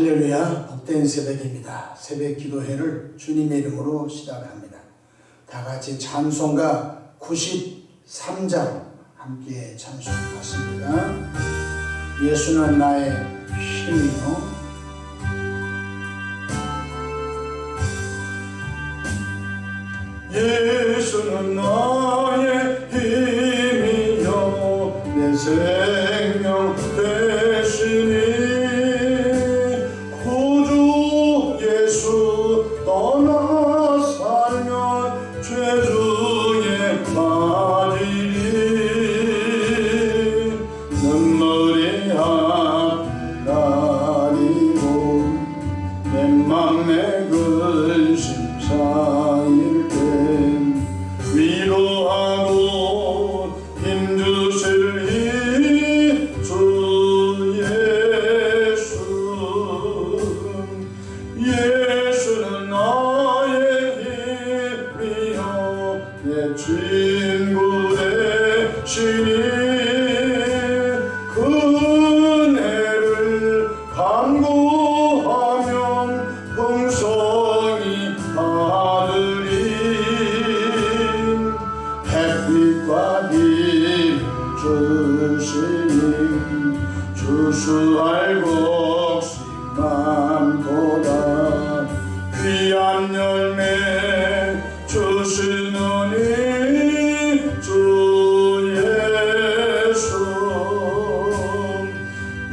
할렐루야, 복된 새벽입니다. 새벽 기도회를 주님의 이름으로 시작합니다. 다 같이 찬송가 93장 함께 찬송하십니다. 예수는 나의 힘이요 예수는 나의 힘이요 내 생명 되시니 구주 예수 떠나 살면 죄 중에 빠지리 눈물이 하나리고 내 맘에 근심 쌓일 때 위로하고 힘주실 주 예수는 나의 힘이요 내 친구 되시니 그 은혜를 간구하면 풍성히 받으리 햇빛과 힘 주시니 주수 알고 많도다 귀한 열매 주시느니 주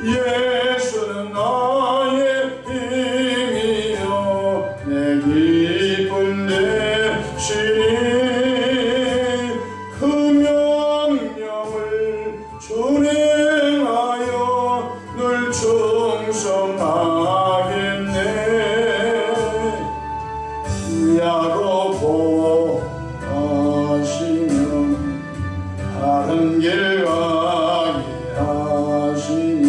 예수는 나의 힘이요 내 기쁨 되시니 그 명령을 준행하여 늘 충성하겠네 야로 보하시면 바른 길 가게 하시니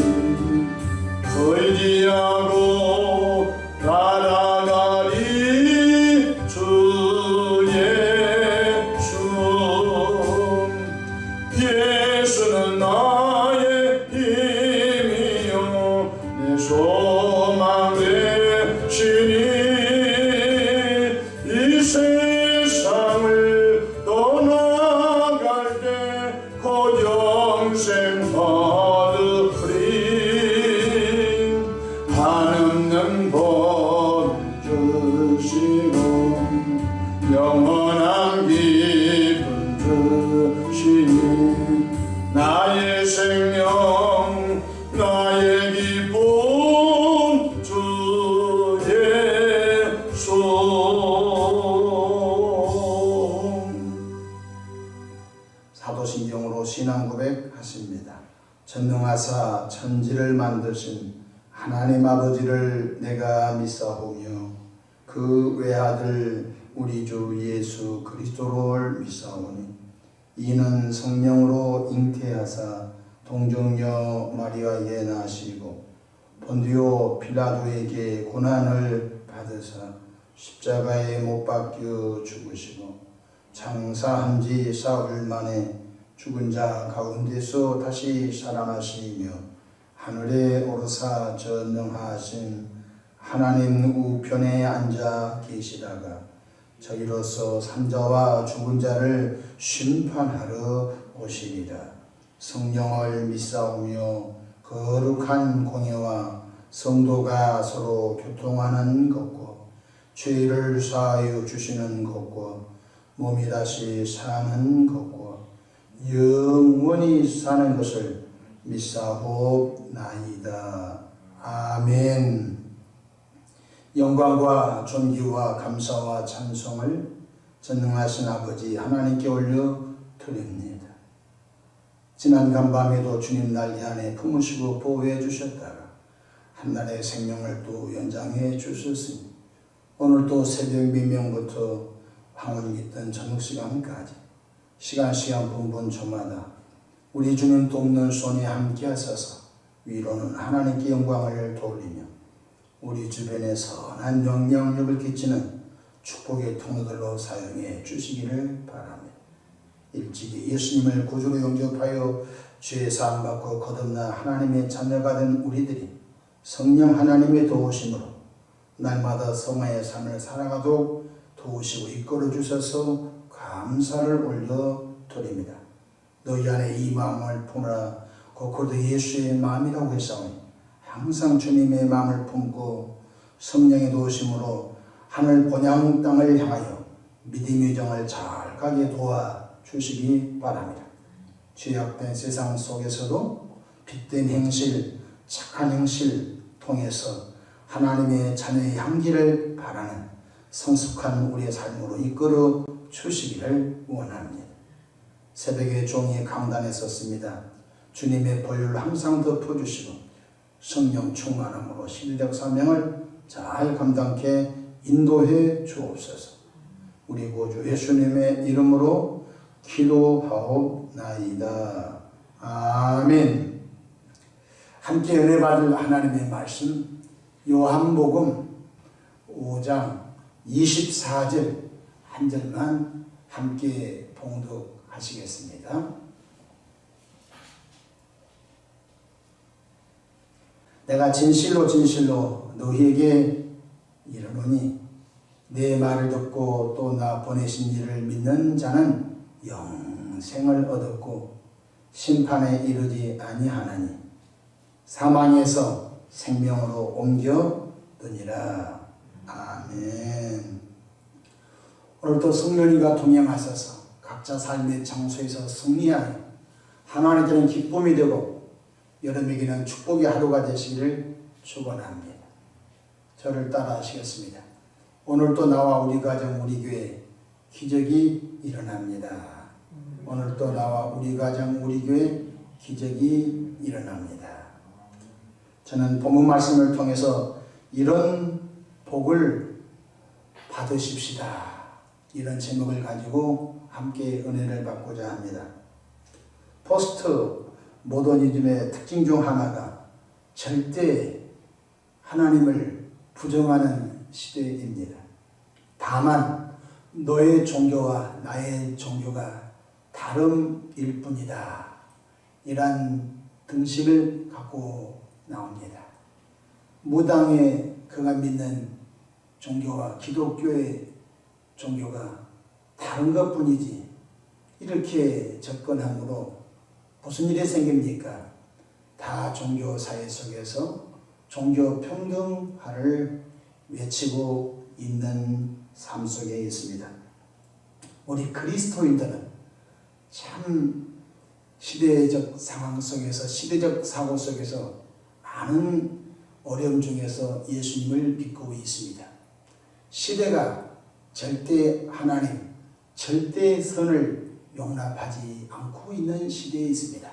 의지하고 따라가리 주 예수는 나의 힘이요 내 소망 되시니 이 세상을 떠나갈 때 곧 영생 얻으리 한없는 복 주시고 영원한 기쁨 주시니 나의 생명 나의 기쁨 주 예수 사도신경으로 신앙 고백하십니다. 전능하사 천지를 만드신 하나님 아버지를 내가 믿사오며 그 외아들 우리 주 예수 그리스도를 믿사오니 이는 성령으로 잉태하사 동정녀 마리아에 나시고 본디오 필라도에게 고난을 받으사 십자가에 못 박혀 죽으시고 장사한 지 사흘 만에 죽은 자 가운데서 다시 살아나시며 하늘에 오르사 전능하신 하나님 우편에 앉아 계시다가 저희로서 산자와 죽은 자를 심판하러 오시리라. 성령을 믿사오며 거룩한 공예와 성도가 서로 교통하는 것과 죄를 사하여 주시는 것과 몸이 다시 사는 것과 영원히 사는 것을 믿사옵나이다. 아멘. 영광과 존귀와 감사와 찬송을 전능하신 아버지 하나님께 올려 드립니다. 지난 간밤에도 주님 날개 안에 품으시고 보호해 주셨다가 한날의 생명을 또 연장해 주셨으니 오늘 또 새벽 미명부터 황혼 깃든 저녁 시간까지 시간 분분초마다 우리 주님 돕는 손에 함께 하셔서 위로는 하나님께 영광을 돌리며 우리 주변에 선한 영향력을 끼치는 축복의 통로들로 사용해 주시기를 바랍니다. 일찍이 예수님을 구주로 영접하여 죄 사함 받고 거듭나 하나님의 자녀가 된 우리들이 성령 하나님의 도우심으로 날마다 성화의 삶을 살아가도록 도우시고 이끌어 주셔서 감사를 올려드립니다. 너희 안에 이 마음을 품으라. 그것도 예수의 마음이라고 했사오니 항상 주님의 마음을 품고 성령의 도우심으로 하늘 본향 땅을 향하여 믿음의 정을 잘 가게 도와주시기 바랍니다. 죄악된 세상 속에서도 빛된 행실, 착한 행실 통해서 하나님의 자녀의 향기를 바라는 성숙한 우리의 삶으로 이끌어 주시기를 원합니다. 새벽에 종이 강단에 섰습니다. 주님의 보혈을 항상 덮어주시고 성령 충만함으로 시대적 사명을 잘 감당케 인도해 주옵소서. 우리 구주 예수님의 이름으로 기도하옵나이다. 아멘. 함께 은혜 받을 하나님의 말씀 요한복음 5장 24절 한 절만 함께 봉독하시겠습니다. 내가 진실로 진실로 너희에게 이르노니 내 말을 듣고 또 나 보내신 이를 믿는 자는 영생을 얻었고 심판에 이르지 아니하나니 사망에서 생명으로 옮겨드니라. 아멘. 오늘도 성령님과 동행하셔서 각자 삶의 장소에서 승리하여 하나님께는 기쁨이 되고 여러분에게는 축복의 하루가 되시기를 축원합니다. 저를 따라 하시겠습니다. 오늘도 나와 우리 가정 우리 교회 기적이 일어납니다. 오늘도 나와 우리 가정 우리 교회 기적이 일어납니다. 저는 본문 말씀을 통해서 이런 복을 받으십시다. 이런 제목을 가지고 함께 은혜를 받고자 합니다. 포스트 모더니즘의 특징 중 하나가 절대 하나님을 부정하는 시대입니다. 다만 너의 종교와 나의 종교가 다름일 뿐이다. 이란 등식을 갖고 나옵니다. 무당의 그가 믿는 종교와 기독교의 종교가 다른 것 뿐이지 이렇게 접근함으로 무슨 일이 생깁니까? 다 종교 사회 속에서 종교 평등화를 외치고 있는 삶 속에 있습니다. 우리 그리스도인들은 참 시대적 상황 속에서 시대적 사고 속에서 많은 어려움 중에서 예수님을 믿고 있습니다. 시대가 절대 하나님, 절대 선을 용납하지 않고 있는 시대에 있습니다.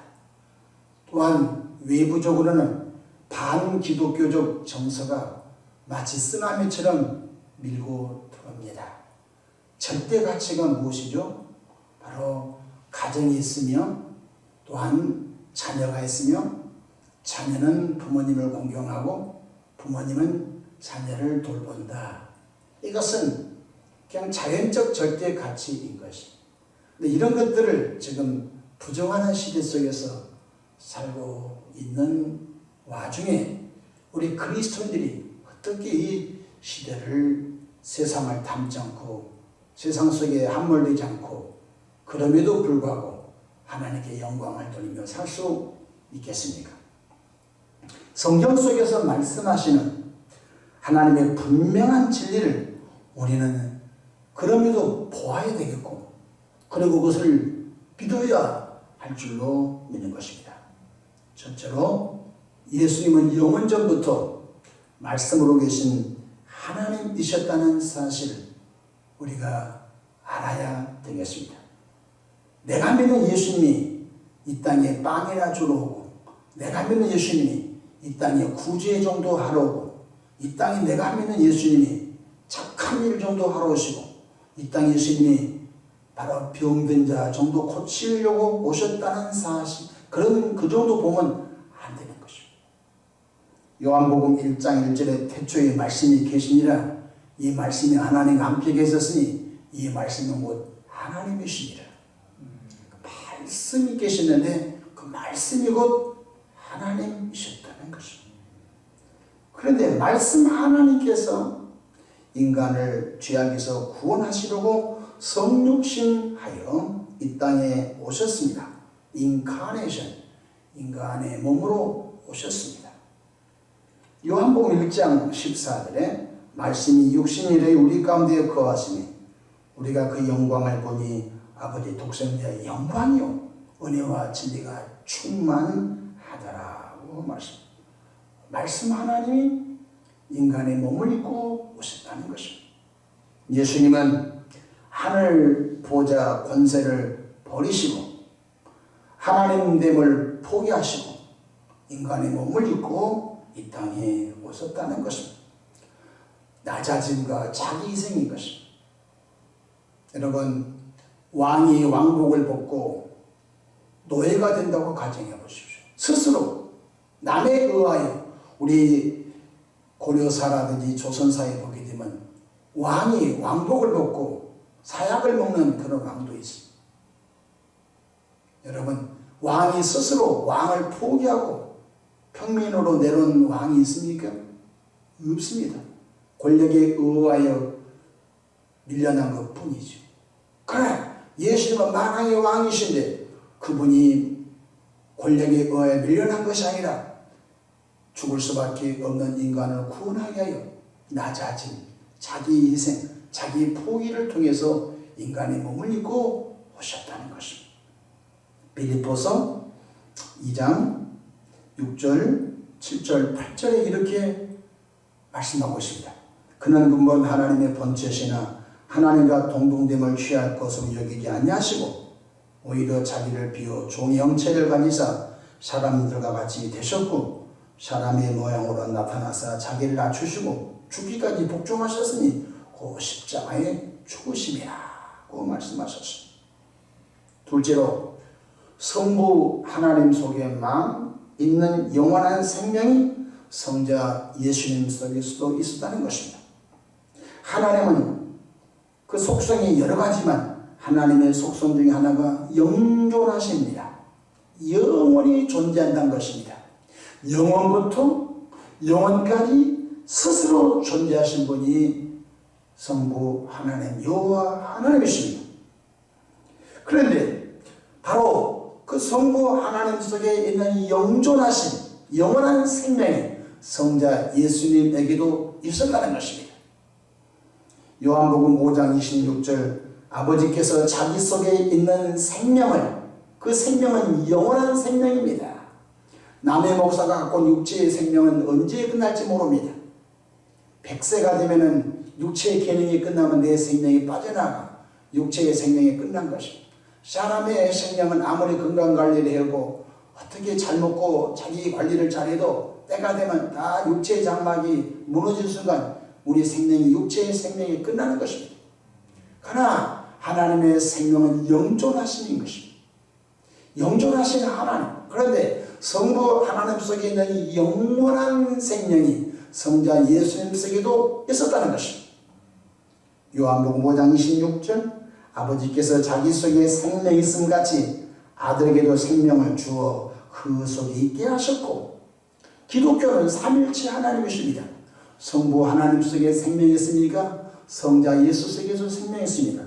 또한 외부적으로는 반기독교적 정서가 마치 쓰나미처럼 밀고 들어옵니다. 절대 가치가 무엇이죠? 바로 가정이 있으며 또한 자녀가 있으며 자녀는 부모님을 공경하고 부모님은 자녀를 돌본다. 이것은 그냥 자연적 절대 가치인 것이. 근데 이런 것들을 지금 부정하는 시대 속에서 살고 있는 와중에 우리 그리스도인들이 어떻게 이 시대를 세상을 닮지 않고 세상 속에 함몰되지 않고 그럼에도 불구하고 하나님께 영광을 돌리며 살 수 있겠습니까? 성경 속에서 말씀하시는 하나님의 분명한 진리를 우리는 그럼에도 보아야 되겠고 그리고 그것을 믿어야 할 줄로 믿는 것입니다. 첫째로 예수님은 영원전부터 말씀으로 계신 하나님이셨다는 사실을 우리가 알아야 되겠습니다. 내가 믿는 예수님이 이 땅에 빵이나 주러 오고 내가 믿는 예수님이 이 땅에 구제 정도 하러 오고 이 땅에 내가 믿는 예수님이 착한 일 정도 하러 오시고 이 땅에 예수님이 바로 병든 자 정도 고치려고 오셨다는 사실 그런 그 정도 보면 안 되는 것입니다. 요한복음 1장 1절에 태초에 말씀이 계시니라 이 말씀이 하나님과 함께 계셨으니 이 말씀은 곧 하나님이시니라. 말씀이 계시는데 그 말씀이 곧 하나님이셨다는 것입니다. 그런데 말씀 하나님께서 인간을 죄악에서 구원하시려고 성육신하여 이 땅에 오셨습니다. 인카네이션, 인간의 몸으로 오셨습니다. 요한복음 1장 14절에 말씀이 육신이 되어 우리 가운데 거하시니 우리가 그 영광을 보니 아버지 독생자의 영광이요 은혜와 진리가 충만하더라고 말씀 하나님이 인간의 몸을 입고 오셨다는 것입니다. 예수님은 하늘 보좌 권세를 버리시고 하나님됨을 포기하시고 인간의 몸을 입고 이 땅에 오셨다는 것입니다. 낮아짐과 자기 희생인 것입니다. 여러분, 왕이 왕복을 벗고 노예가 된다고 가정해 보십시오. 스스로 남에 의하여, 우리 고려사라든지 조선사에 보게 되면 왕이 왕복을 벗고 사약을 먹는 그런 왕도 있습니다. 여러분, 왕이 스스로 왕을 포기하고 평민으로 내려온 왕이 있습니까? 없습니다. 권력에 의하여 밀려난 것 뿐이죠. 그래, 예수님은 만왕의 왕이신데 그분이 권력에 의하여 밀려난 것이 아니라 죽을 수밖에 없는 인간을 구원하게 하여 낮아짐, 자기 희생, 자기 포기를 통해서 인간의 몸을 입고 오셨다는 것입니다. 빌립보서 2장 6절, 7절, 8절에 이렇게 말씀하고 있습니다. 그는 근본 하나님의 본체시나 하나님과 동등됨을 취할 것으로 여기지 아니하시고 오히려 자기를 비워 종의 형체를 가지사 사람들과 같이 되셨고 사람의 모양으로 나타나사 자기를 낮추시고 죽기까지 복종하셨으니 그 십자가의 죽으심이라고 말씀하셨습니다. 둘째로 성부 하나님 속에만 있는 영원한 생명이 성자 예수님 속에서도 있었다는 것입니다. 하나님은 그 속성이 여러 가지만 하나님의 속성 중에 하나가 영존하십니다. 영원히 존재한다는 것입니다. 영원부터 영원까지 스스로 존재하신 분이 성부 하나님 여호와 하나님이십니다. 그런데 바로 그 성부 하나님 속에 있는 영존하신 영원한 생명이 성자 예수님에게도 있었다는 것입니다. 요한복음 5장 26절 아버지께서 자기 속에 있는 생명을, 그 생명은 영원한 생명입니다. 남의 목사가 갖고 온 육체의 생명은 언제 끝날지 모릅니다. 100세가 되면은 육체의 기능이 끝나면 내 생명이 빠져나가 육체의 생명이 끝난 것입니다. 사람의 생명은 아무리 건강관리를 하고 어떻게 잘 먹고 자기 관리를 잘해도 때가 되면 다 육체의 장막이 무너질 순간 우리 생명이 육체의 생명이 끝나는 것입니다. 그러나 하나님의 생명은 영존하신 것입니다. 영존하신 하나님. 그런데 성부 하나님 속에 있는 이 영원한 생명이 성자 예수님 속에도 있었다는 것입니다. 요한복음 5장 26절 아버지께서 자기 속에 생명이 있음 같이 아들에게도 생명을 주어 그 속에 있게 하셨고, 기독교는 삼일체 하나님이십니다. 성부 하나님 속에 생명이 있습니까? 성자 예수 속에도 생명이 있습니다.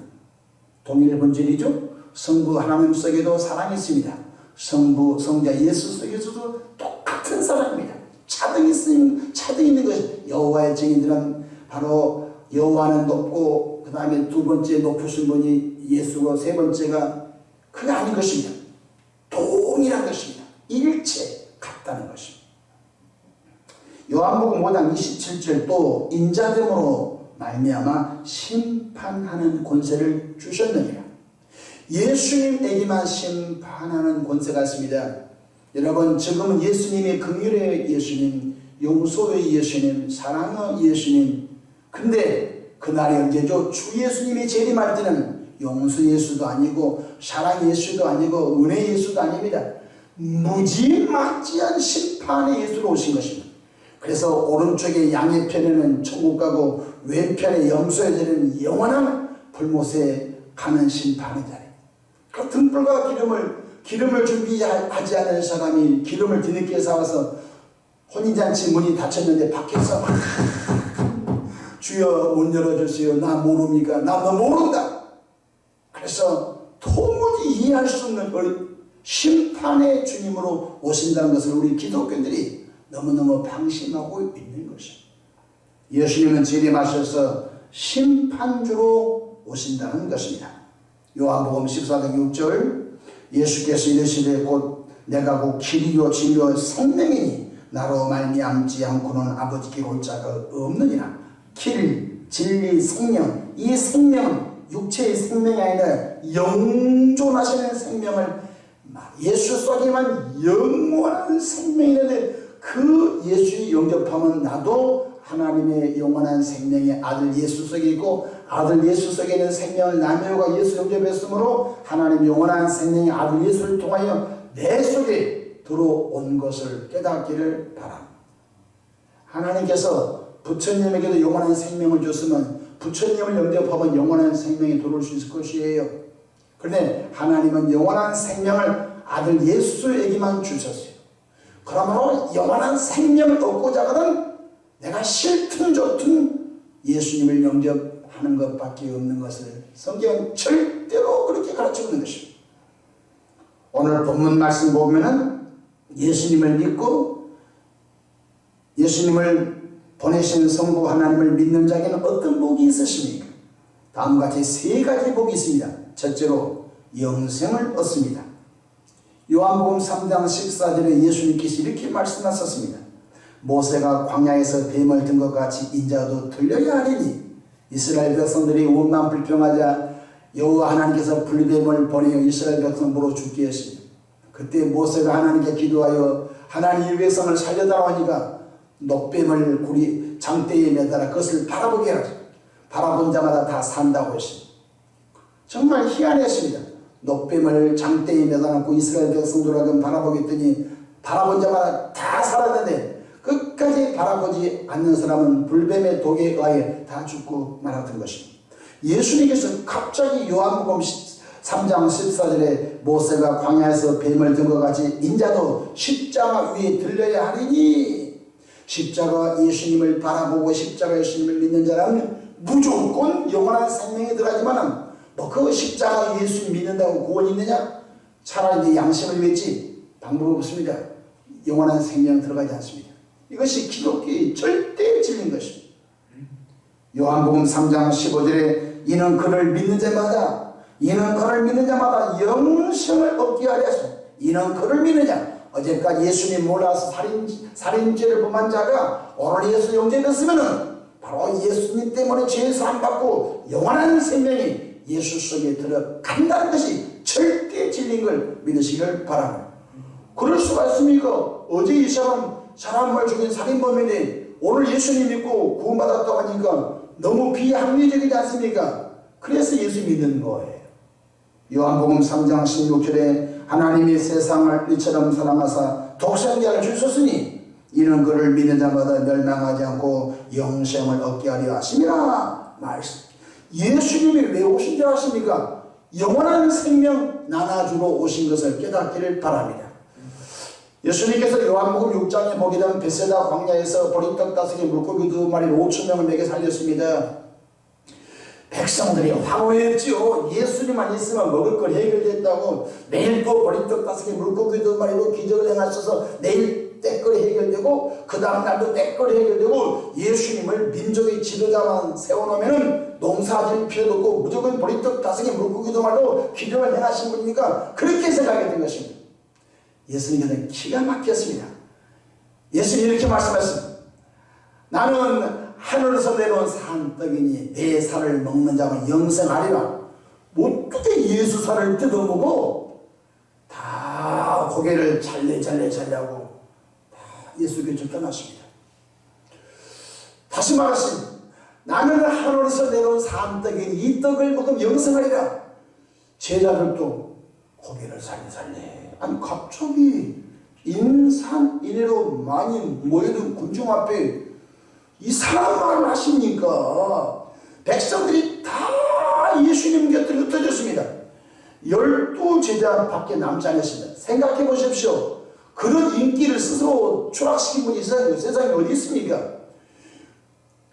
동일 본질이죠. 성부 하나님 속에도 사랑이 있습니다. 성자 예수 속에서도 똑같은 사랑입니다. 차등 있는 것이 여호와의 증인들은 바로 여호와는 높고 그 다음에 두 번째 높으신 분이 예수고 세 번째가 그게 아닌 것입니다. 동일한 것입니다. 일체 같다는 것입니다. 요한복음 5장 27절 또 인자됨으로 말미암아 심판하는 권세를 주셨느니라. 예수님에게만 심판하는 권세가 있습니다. 여러분, 지금은 예수님의 긍휼의 예수님, 용서의 예수님, 사랑의 예수님. 근데 그날이 언제죠? 주 예수님이 재림할 때는 용서 예수도 아니고 사랑 예수도 아니고 은혜 예수도 아닙니다. 무지막지한 심판의 예수로 오신 것입니다. 그래서 오른쪽에 양의편에는 천국 가고 왼편에 염소의 자리는 영원한 불못에 가는 심판의 자리. 그 등불과 기름을 준비하지 않은 사람이 기름을 뒤늦게 사와서 혼인잔치 문이 닫혔는데 밖에서 막 주여 문 열어주세요. 나 모릅니까? 나 너 모른다. 그래서 도무지 이해할 수 없는 심판의 주님으로 오신다는 것을 우리 기독교인들이 너무너무 방심하고 있는 것입니다. 예수님은 재림하셔서 심판주로 오신다는 것입니다. 요한복음 14장 6절 예수께서 이르시되 곧 내가 곧 길이요 진리요 생명이니 나로 말미암지 않고는 아버지께 올 자가 없느니라. 길, 진리, 생명. 이 생명은 육체의 생명이 아니라 영존하시는 생명을 예수 속에만 영원한 생명이 있는데 그 예수 영접하면 나도 하나님의 영원한 생명의 아들 예수 속에 있고 아들 예수 속에 있는 생명을 나누어가 예수 영접했으므로 하나님 영원한 생명의 아들 예수를 통하여 내 속에 들어온 것을 깨닫기를 바랍니다. 하나님께서 부처님에게도 영원한 생명을 줬으면 부처님을 영접하면 영원한 생명이 들어올 수 있을 것이에요. 그런데 하나님은 영원한 생명을 아들 예수에게만 주셨어요. 그러므로 영원한 생명을 얻고자 하거든 내가 싫든 좋든 예수님을 영접하는 것밖에 없는 것을 성경은 절대로 그렇게 가르치고 있는 것입니다. 오늘 본문 말씀 보면은 예수님을 믿고 예수님을 보내신 성부 하나님을 믿는 자에게는 어떤 복이 있으십니까? 다음과 같이 세 가지 복이 있습니다. 첫째로 영생을 얻습니다. 요한복음 3장 14절에 예수님께서 이렇게 말씀하셨습니다. 모세가 광야에서 뱀을 든 것 같이 인자도 들려야 하리니 이스라엘 백성들이 원망 불평하자 여호와 하나님께서 불뱀을 보내어 이스라엘 백성 물어 죽게 했습니다. 그때 모세가 하나님께 기도하여 하나님 이 백성을 살려달라고 하니까 녹뱀을 구리 장대에 매달아 그것을 바라보게 하라. 바라본 자마다 다 산다고 했습니다. 정말 희한했습니다. 녹뱀을 장대에 매달아놓고 이스라엘 백성들에게 바라보게 했더니 바라본 자마다 다 살았는데 끝까지 바라보지 않는 사람은 불뱀의 독에 의하여 다 죽고 말았던 것입니다. 예수님께서 갑자기 요한복음 3장 14절에 모세가 광야에서 뱀을 든 것 같이 인자도 십자가 위에 들려야 하리니 십자가 예수님을 바라보고 십자가 예수님을 믿는 자라면 무조건 영원한 생명이 들어가지만 그 십자가 예수님 믿는다고 구원이 있느냐? 차라리 내 양심을 믿지 방법 없습니다. 영원한 생명 들어가지 않습니다. 이것이 기독교의 절대 진리인 것입니다. 요한복음 3장 15절에 이는 그를 믿는 자마다 영생을 얻게 하려 하십니다. 이는 그를 믿느냐? 어제까지 예수님 몰라서 살인죄를 범한 자가 오늘 예수 영접했으면은 바로 예수님 때문에 죄 사함 받고 영원한 생명이 예수 속에 들어간다는 것이 절대 진리인 걸 믿으시길 바랍니다. 그럴 수가 있습니까? 어제 이 사람을 죽인 살인범인데 오늘 예수님 믿고 구원받았다고 하니까 너무 비합리적이지 않습니까? 그래서 예수 믿는 거예요. 요한복음 3장 16절에 하나님이 세상을 이처럼 사랑하사 독생자를 주셨으니 이는 그를 믿는 자마다 멸망하지 않고 영생을 얻게 하려 하심이라 말씀. 예수님이 왜 오신 줄 아십니까? 영원한 생명 나눠주러 오신 것을 깨닫기를 바랍니다. 예수님께서 요한복음 6장에 보게 되면 베세다 광야에서 보리떡 5개 물고기 2마리로 5,000명을 먹여 살렸습니다. 백성들이 황홀했지요. 예수님만 있으면 먹을 걸 해결됐다고 내일 또 보리떡 5개 물고기 2마리로 기적을 행하셔서 내일 때거리 해결되고 그 다음 날도 때거리 해결되고 예수님을 민족의 지도자만 세워놓으면 농사질 필요도 없고 무조건 보리떡 5개 물고기 2마리로 기적을 행하신 분이니까 그렇게 생각했던 것입니다. 예수님께서는 기가 막혔습니다. 예수님이 이렇게 말씀하셨습니다. 나는 하늘에서 내려온 산떡이니 내 살을 먹는 자는 영생하리라. 어떻게 예수 살을 뜯어먹어? 다 고개를 잘래하고 다 예수께서 떠났습니다. 다시 말하십니다. 나는 하늘에서 내려온 산떡이니 이 떡을 먹으면 영생하리라. 제자들도 고개를 살래. 아니 갑자기 인산인해로 많이 모여든 군중 앞에 이 사람 말을 하십니까? 백성들이 다 예수님 곁으로 흩어졌습니다. 12 제자 밖에 남지 않았습니다. 생각해 보십시오. 그런 인기를 스스로 추락시킨 분이 세상에 어디 있습니까?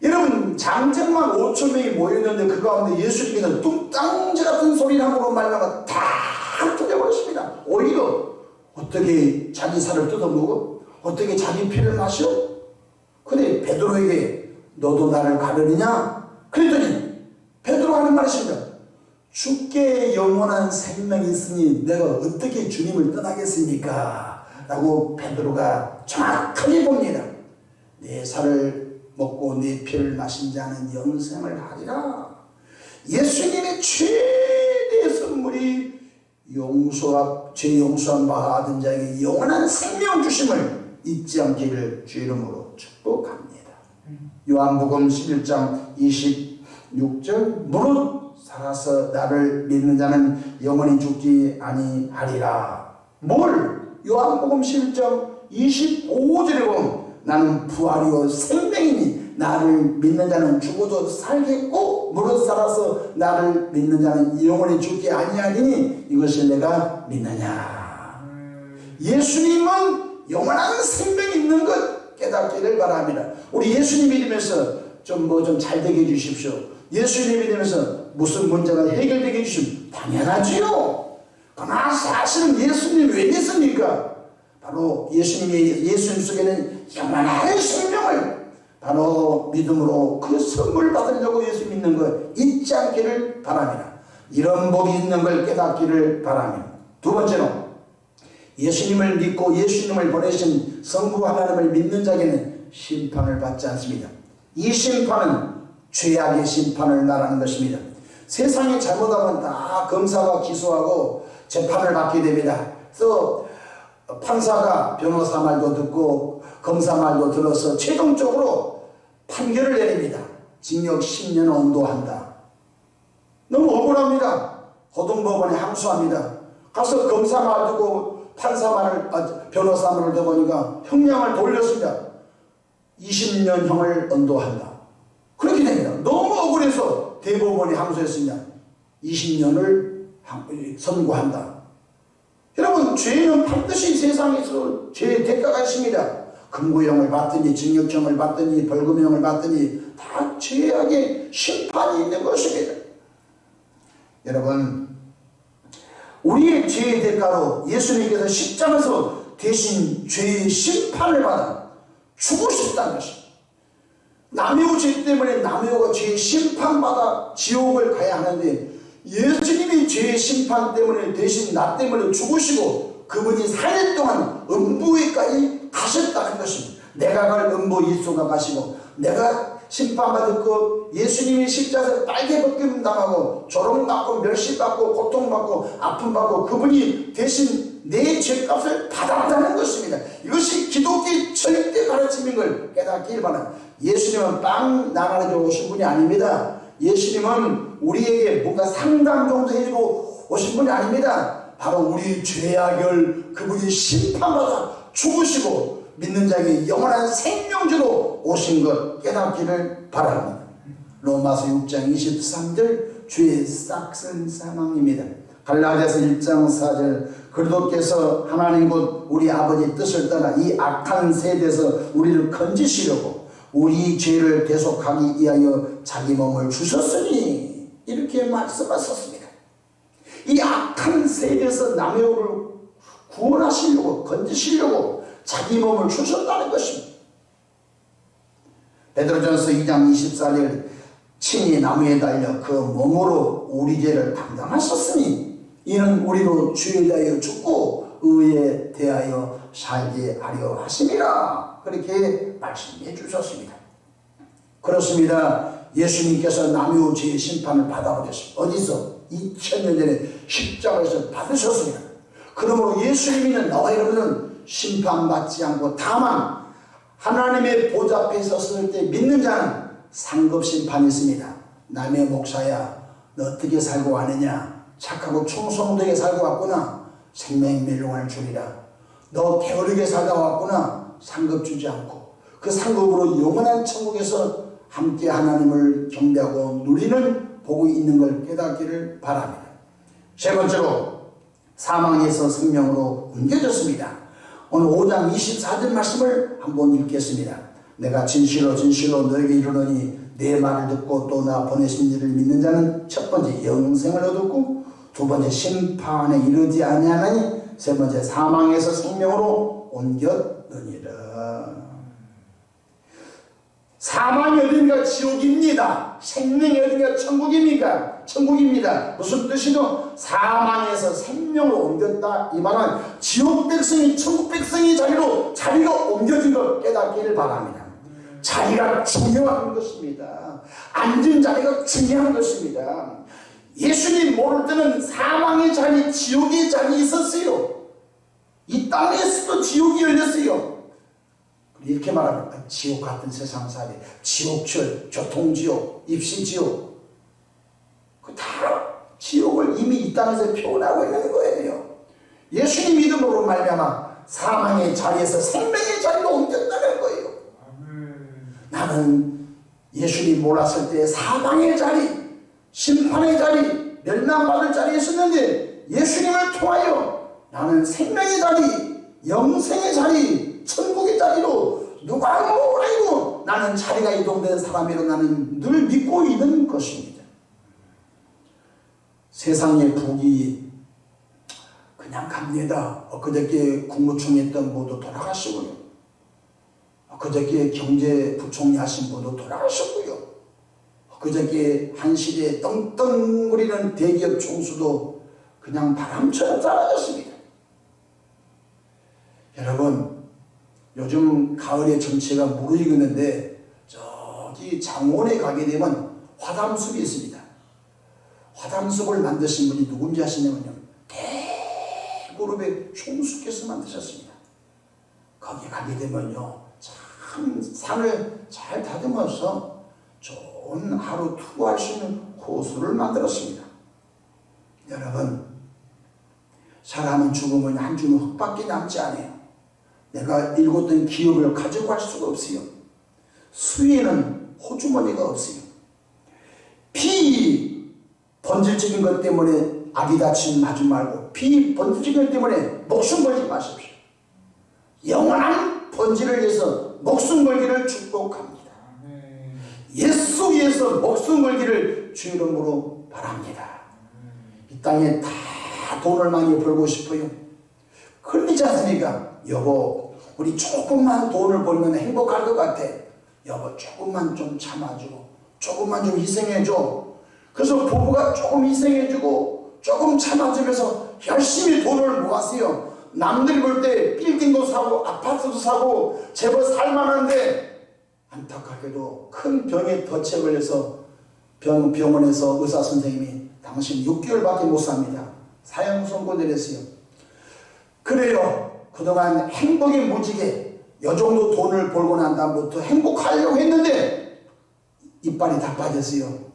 여러분, 장정만 5천 명이 모였는데 그 가운데 예수님께서 뚱땅지 같은 소리를 함으로 말미암아 다 터져버렸습니다. 오히려 어떻게 자기 살을 뜯어먹어? 어떻게 자기 피를 마셔? 근데 베드로에게 너도 나를 가르느냐? 그랬더니 베드로 하는 말이 있습니다. 주께 영원한 생명이 있으니 내가 어떻게 주님을 떠나겠습니까? 라고 베드로가 정확하게 봅니다. 내 살을 먹고 내 피를 마신 자는 영생을 하리라. 예수님의 최대의 선물이 죄 용서함 받은 자에게 영원한 생명 주심을 잊지 않기를 주 이름으로 축복합니다. 요한복음 11장 26절 무릇 살아서 나를 믿는 자는 영원히 죽지 아니하리라. 뭘? 요한복음 11장 25절에 보면 나는 부활이요 생명이니 나를 믿는 자는 죽어도 살겠고 무릇 살아서 나를 믿는 자는 영원히 죽지 아니하리니 이것을 내가 믿느냐. 예수님은 영원한 생명이 있는 것 깨닫기를 바랍니다. 우리 예수님 믿으면서 좀 잘 되게 해주십시오. 예수님 믿으면서 무슨 문제가 해결되게 해주시면 당연하지요. 그러나 사실은 예수님 왜 믿습니까? 바로 예수님 속에는 영원한 생명을 바로 믿음으로 그 선물 받으려고 예수 믿는 것 잊지 않기를 바랍니다. 이런 복이 있는 걸 깨닫기를 바랍니다. 두 번째로 예수님을 믿고 예수님을 보내신 성부 하나님을 믿는 자에게는 심판을 받지 않습니다. 이 심판은 죄악의 심판을 말하는 것입니다. 세상이 잘못하면 다 검사가 기소하고 재판을 받게 됩니다. 그래서 판사가 변호사 말도 듣고 검사 말도 들어서 최종적으로 판결을 내립니다. 징역 10년 언도한다. 너무 억울합니다. 고등법원에 항소합니다. 가서 검사 말 듣고 판사 말을 변호사 말을 듣보니까 형량을 돌렸습니다. 20년형을 언도한다. 그렇게 됩니다. 너무 억울해서 대법원에 항소했습니다. 20년을 선고한다. 여러분, 죄는 반드시 세상에서 죄의 대가가 있습니다. 금고형을 받더니 징역형을 받더니 벌금형을 받더니 다 죄악의 심판이 있는 것입니다. 여러분, 우리의 죄의 대가로 예수님께서 십자가에서 대신 죄의 심판을 받아 죽으셨다는 것입니다. 남의 죄 때문에 남의 죄의 심판받아 지옥을 가야 하는데 예수님이 죄의 심판 때문에 대신 나 때문에 죽으시고 그분이 4년 동안 음부에까지 가셨다는 것입니다. 내가 갈 음부 예수가 가시고 내가 심판받을 것 예수님이 십자가에서 빨개 벗김 당하고 조롱받고 멸시받고 고통받고 아픔받고 그분이 대신 내 죄값을 받았다는 것입니다. 이것이 기독교의 절대 가르침인 걸 깨닫길 바랍니다. 예수님은 빵 나가려고 오신 분이 아닙니다. 예수님은 우리에게 뭔가 상담 정도 해주고 오신 분이 아닙니다. 바로 우리 죄악을 그분이 심판받아 죽으시고 믿는 자에게 영원한 생명주로 오신 것 깨닫기를 바랍니다. 로마서 6장 23절 주의 싹슨 사망입니다. 갈라디아서 1장 4절 그리스도께서 하나님 곧 우리 아버지 뜻을 따라 이 악한 세대에서 우리를 건지시려고 우리 죄를 대속하기 위하여 자기 몸을 주셨으니 이렇게 말씀하셨습니다. 이 악한 세대에서 남의 옷을 구원하시려고 건지시려고 자기 몸을 주셨다는 것입니다. 베드로전서 2장 24절 친히 나무에 달려 그 몸으로 우리 죄를 담당하셨으니 이는 우리로 주에 대하여 죽고 의에 대하여 살게 하려 하심이라 그렇게 말씀해 주셨습니다. 그렇습니다. 예수님께서 남의 죄의 심판을 받아버렸습니다. 어디서? 2000년 전에 십자가에서 받으셨습니다. 그러므로 예수님이는 나와 여러분은 심판받지 않고 다만 하나님의 보좌 앞에 섰을 때 믿는 자는 상급 심판이 있습니다. 남의 목사야 너 어떻게 살고 왔느냐 착하고 충성되게 살고 왔구나 생명멸용을 주리라. 너 게으르게 살다 왔구나 상급 주지 않고 그 상급으로 영원한 천국에서 함께 하나님을 경배하고 누리는 복이 있는 걸 깨닫기를 바랍니다. 세 번째로 사망에서 생명으로 옮겨졌습니다. 오늘 5장 24절 말씀을 한번 읽겠습니다. 내가 진실로 진실로 너에게 이르노니 내 말을 듣고 또 나 보내신 이를 믿는 자는 첫 번째 영생을 얻었고 두 번째 심판에 이르지 아니하나니 세 번째 사망에서 생명으로 옮겼느니라. 사망이 어딘가 지옥입니다. 생명이 어딘가 천국입니까? 천국입니다. 무슨 뜻이죠? 사망에서 생명으로 옮겼다. 이 말은 지옥 백성이 천국 백성의 자리로 자리가 옮겨진 것 깨닫기를 바랍니다. 자리가 중요한 것입니다. 앉은 자리가 중요한 것입니다. 예수님 모를 때는 사망의 자리, 지옥의 자리 있었어요. 이 땅에서도 지옥이 열렸어요. 이렇게 말하면 지옥 같은 세상살이, 지옥철, 교통지옥, 입시지옥, 그 다 지옥을 이미 이 땅에서 표현하고 있는 거예요. 예수님 믿음으로 말미암아 사망의 자리에서 생명의 자리로 옮겼다는 거예요. 나는 예수님 몰랐을 때 사망의 자리, 심판의 자리, 멸망받을 자리에 있었는데 예수님을 통하여 나는 생명의 자리, 영생의 자리, 천국의 자리로 누가 뭐라고 나는 자리가 이동된 사람이로 나는 늘 믿고 있는 것입니다. 세상의 북이 그냥 갑니다. 엊그저께 국무총리 했던 분도 돌아가시고요. 엊그저께 경제부총리 하신 분도 돌아가셨고요. 엊그저께 한 시대에 떵떵거리는 대기업 총수도 그냥 바람처럼 사라졌습니다. 여러분, 요즘 가을에 정치가 무르익었는데 저기 장원에 가게 되면 화담숲이 있습니다. 화담숲을 만드신 분이 누군지 아시냐면요, 대그룹의 총수께서 만드셨습니다. 거기 가게 되면요, 참 산을 잘 다듬어서 좋은 하루 투구할 수 있는 호수를 만들었습니다. 여러분, 사람은 죽으면 한 주는 흙밖에 남지 않아요. 내가 읽었던 기업을 가져갈 수가 없어요. 수에는 호주머니가 없어요. 비본질적인 것 때문에 악이 다치면 하지 말고 비본질적인 것 때문에 목숨 걸지 마십시오. 영원한 본질을 위해서 목숨 걸기를 축복합니다. 예수 위해서 목숨 걸기를 주 이름으로 바랍니다. 이 땅에 다 돈을 많이 벌고 싶어요. 그러지 않습니까? 여보, 우리 조금만 돈을 벌면 행복할 것 같아. 여보, 조금만 좀 참아주고 조금만 좀 희생해줘. 그래서 부부가 조금 희생해주고 조금 참아주면서 열심히 돈을 모았어요. 남들이 볼 때 빌딩도 사고 아파트도 사고 제법 살만한데 안타깝게도 큰 병에 덫에 걸려서 병원에서 의사 선생님이 당신 6개월밖에 못 삽니다. 사형 선고를 했어요. 그래요. 그동안 행복이 무지개 요 정도 돈을 벌고 난 다음부터 행복하려고 했는데 이빨이 다 빠졌어요.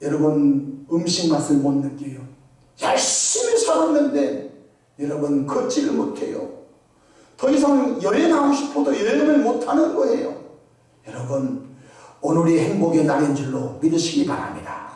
여러분, 음식 맛을 못 느껴요. 열심히 살았는데 여러분, 걷지를 못해요. 더 이상 여행하고 싶어도 여행을 못하는 거예요. 여러분, 오늘이 행복의 날인 줄로 믿으시기 바랍니다.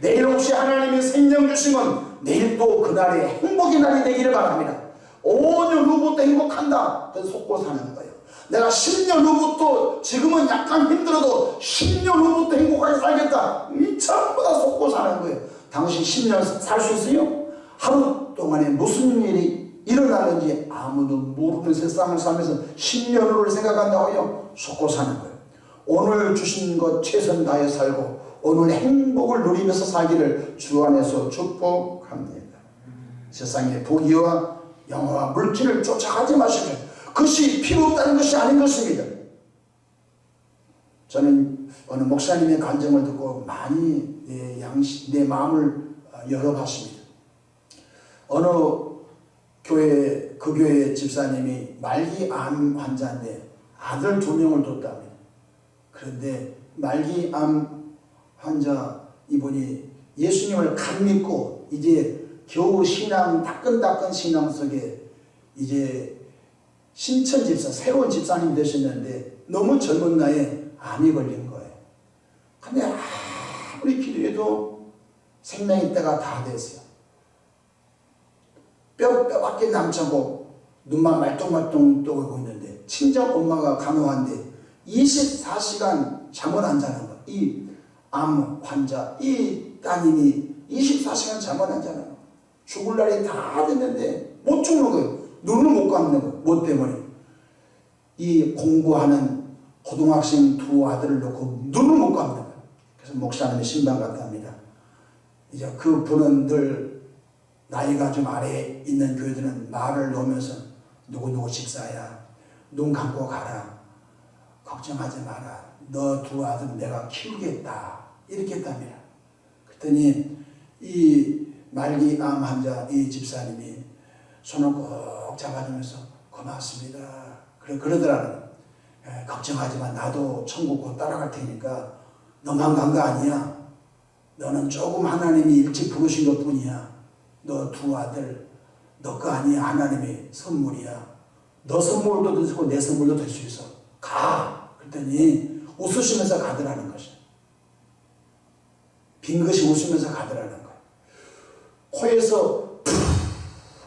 내일 혹시 하나님이 생명 주시면 내일 또 그날의 행복의 날이 되기를 바랍니다. 5년 후부터 행복한다. 그래서 속고 사는 거예요. 내가 10년 후부터, 지금은 약간 힘들어도 10년 후부터 행복하게 살겠다. 이 전부 다 속고 사는 거예요. 당신 10년 살 수 있어요? 하루 동안에 무슨 일이 일어나는지 아무도 모르는 세상을 살면서 10년 후를 생각한다고요? 속고 사는 거예요. 오늘 주신 것 최선 다해 살고 오늘 행복을 누리면서 살기를 주 안에서 축복합니다. 세상의 부귀와 영화와 물질을 쫓아가지 마시면 그것이 필요 없다는 것이 아닌 것입니다. 저는 어느 목사님의 간증을 듣고 많이 내 마음을 열어봤습니다. 어느 교회, 그 교회 집사님이 말기 암 환자인데 아들 2명을 뒀답니다. 그런데 말기 암 환자 이분이 예수님을 간 믿고 이제 겨우 신앙, 따끈따끈 신앙 속에 이제 신천 집사, 새로운 집사님 되셨는데 너무 젊은 나이에 암이 걸린 거예요. 근데 아무리 기도해도 생명의 때가 다 됐어요. 뼈밖에 남지 않고 눈만 말똥말똥 떠고 있는데 친정 엄마가 간호한데 24시간 잠을 안 자는 거. 이 암 환자, 이 따님이 24시간 잠을 안 자는 거. 죽을 날이 다 됐는데 못 죽는 거예요. 눈을 못 감는 거예요. 뭐 때문에? 이 공부하는 고등학생 두 아들을 놓고 눈을 못 감는 거예요. 그래서 목사님이 신방 갔답니다. 이제 그 분은 늘 나이가 좀 아래에 있는 교회들은 말을 놓으면서 누구누구 집사야, 눈 감고 가라, 걱정하지 마라, 너 두 아들 내가 키우겠다, 이렇게 했답니다. 그랬더니 이 말기암 환자 이 집사님이 손을 꼭 잡아주면서 고맙습니다, 그러더라는. 걱정하지 마, 나도 천국 곧 따라갈 테니까 너만 간 거 아니야. 너는 조금 하나님이 일찍 부르신 것 뿐이야. 너 두 아들 너 거 아니야. 하나님의 선물이야. 너 선물도 되고 내 선물도 될 수 있어. 가. 그랬더니 웃으시면서 가더라는 것이야. 빙긋이 웃으면서 가더라는 거야. 코에서 푸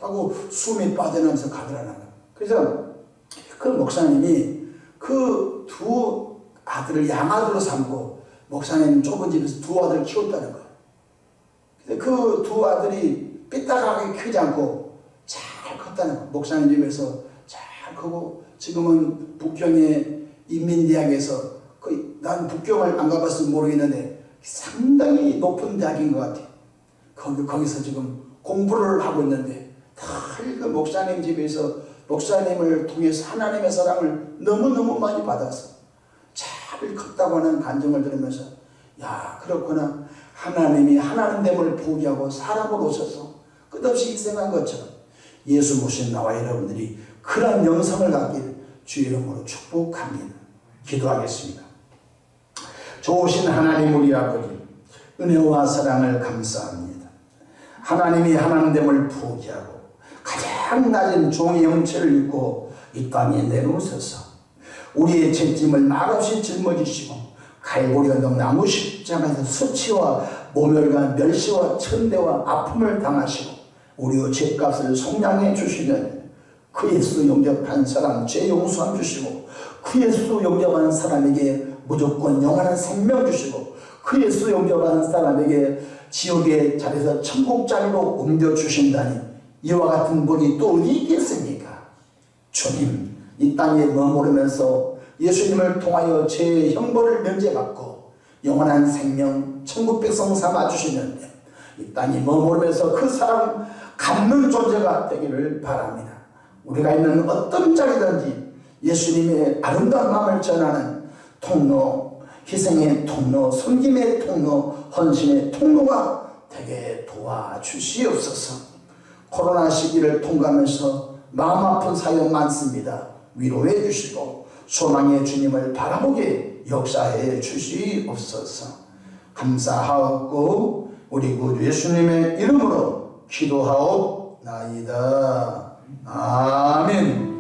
하고 숨이 빠져나면서 가더라는 거야. 그래서 그 목사님이 그 두 아들을 양아들로 삼고 목사님 좁은 집에서 두 아들을 키웠다는 거야. 근데 그 두 아들이 삐딱하게 크지 않고 잘 컸다는 거야. 목사님 집에서 잘 크고 지금은 북경의 인민대학에서 난 북경을 안 가봤으면 모르겠는데 상당히 높은 대학인 것 같아. 거기서 지금 공부를 하고 있는데 다 그 목사님 집에서 목사님을 통해서 하나님의 사랑을 너무너무 많이 받아서 잘 컸다고 하는 간증을 들으면서 야, 그렇구나. 하나님이 하나님됨을 포기하고 사람으로 오셔서 끝없이 희생한 것처럼 예수 모신 나와 여러분들이 그런 영성을 갖기를 주 이름으로 축복합니다. 기도하겠습니다. 좋으신 하나님 우리 아버지, 은혜와 사랑을 감사합니다. 하나님이 하나님됨을 포기하고 가장 낮은 종의 형체를 입고 이 땅에 내놓으셔서 우리의 죄짐을 말없이 짊어지시고 갈보리 언덕 나무 십자가에서 수치와 모멸과 멸시와 천대와 아픔을 당하시고 우리의 죄값을 속량해 주시는 그 예수 영접한 사람 죄 용서함 주시고 그 예수 영접하는 사람에게 무조건 영원한 생명 주시고 그 예수 영접하는 사람에게 지옥의 자리에서 천국 자리로 옮겨주신다니 이와 같은 분이 또 어디 있겠습니까? 주님, 이 땅에 머무르면서 예수님을 통하여 죄의 형벌을 면제받고 영원한 생명 천국 백성 삼아주시는데 이 땅에 머무르면서 그 사람 갚는 존재가 되기를 바랍니다. 우리가 있는 어떤 자리든지 예수님의 아름다운 마음을 전하는 통로, 희생의 통로, 섬김의 통로, 헌신의 통로가 되게 도와주시옵소서. 코로나 시기를 통과하면서 마음 아픈 사연 많습니다. 위로해 주시고 소망의 주님을 바라보게 역사해 주시옵소서. 감사하옵고 우리 구주 예수님의 이름으로 기도하옵나이다. 아멘.